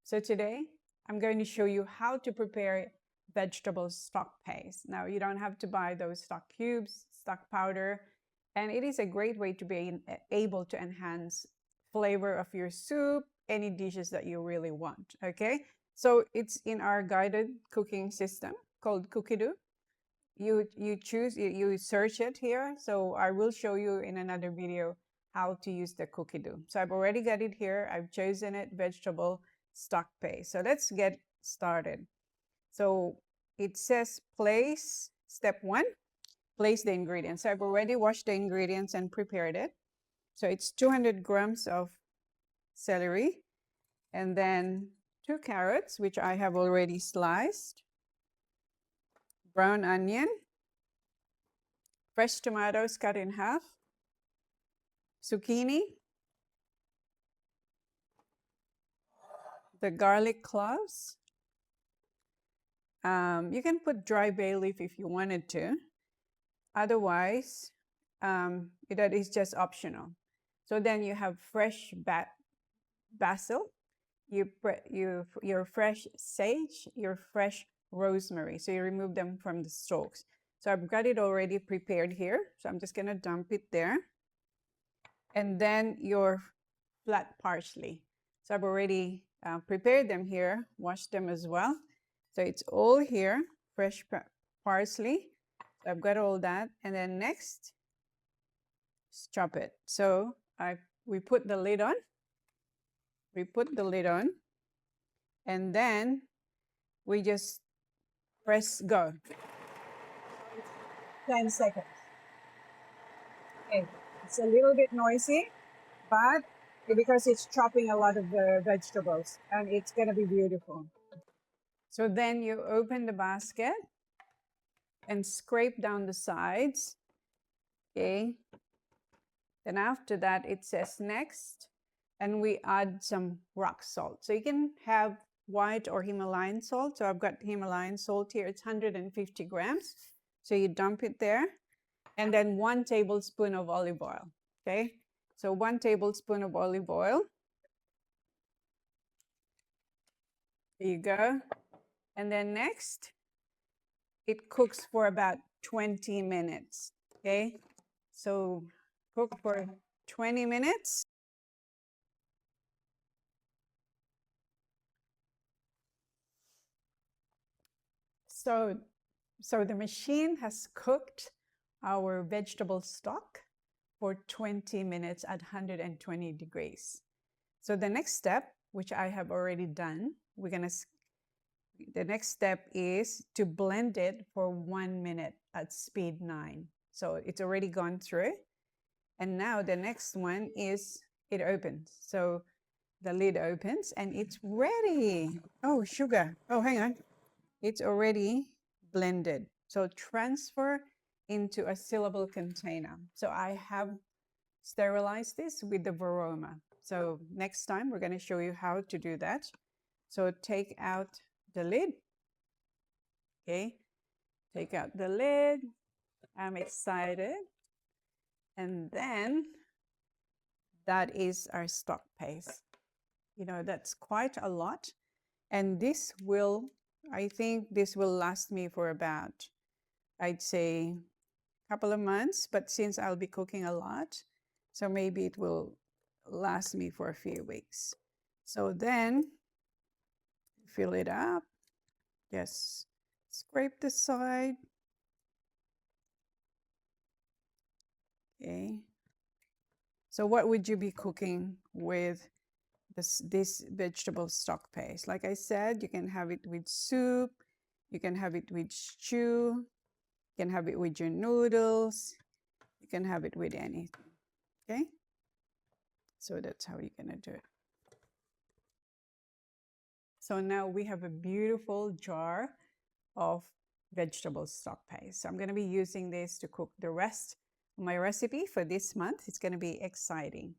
So today I'm going to show you how to prepare vegetable stock paste. Now you don't have to buy those stock cubes, stock powder, and it is a great way to be able to enhance flavor of your soup, any dishes that you really want, okay? So it's in our guided cooking system called Cookidoo. You search it here. So I will show you in another video how to use the Cookidoo. So I've already got it here. I've chosen it, vegetable stock paste. So let's get started. So it says place, step 1, place the ingredients. So I've already washed the ingredients and prepared it. So it's 200 grams of celery, and then 2 carrots, which I have already sliced, brown onion, fresh tomatoes cut in half, zucchini, the garlic cloves. You can put dry bay leaf if you wanted to. Otherwise, that is just optional. So then you have fresh basil, your fresh sage, your fresh rosemary. So you remove them from the stalks. So I've got it already prepared here. So I'm just going to dump it there. And then your flat parsley. So I've already prepared them here, washed them as well. So it's all here, fresh parsley. So I've got all that. And then next, chop it. So we put the lid on. We put the lid on. And then we just press go. 10 seconds. Okay. It's a little bit noisy, but because it's chopping a lot of the vegetables, and it's going to be beautiful. So then you open the basket and scrape down the sides. Okay. Then after that, it says next, and we add some rock salt. So you can have white or Himalayan salt. So I've got Himalayan salt here. It's 150 grams. So you dump it there. And then 1 tablespoon of olive oil. Okay. So 1 tablespoon of olive oil. There you go. And then next, it cooks for about 20 minutes. Okay. So cook for 20 minutes. So the machine has cooked our vegetable stock for 20 minutes at 120 degrees. So the next step, which I have already done, the next step is to blend it for 1 minute at speed 9. So it's already gone through. And now the next one is it opens. So the lid opens and it's ready. Oh, sugar. Oh, hang on. It's already blended. So transfer into a sealable container. So I have sterilized this with the Varoma. So next time we're going to show you how to do that. So take out the lid. Okay, take out the lid. I'm excited. And then that is our stock paste. You know, that's quite a lot. And this will, I think this will last me for about, I'd say, a couple of months. But since I'll be cooking a lot, so maybe it will last me for a few weeks. So then fill it up. Just scrape the side. Okay. So what would you be cooking with this vegetable stock paste? Like I said, you can have it with soup, you can have it with stew, you can have it with your noodles, you can have it with anything. Okay. So that's how you're gonna do it. So now we have a beautiful jar of vegetable stock paste. So I'm going to be using this to cook the rest of my recipe for this month. It's going to be exciting.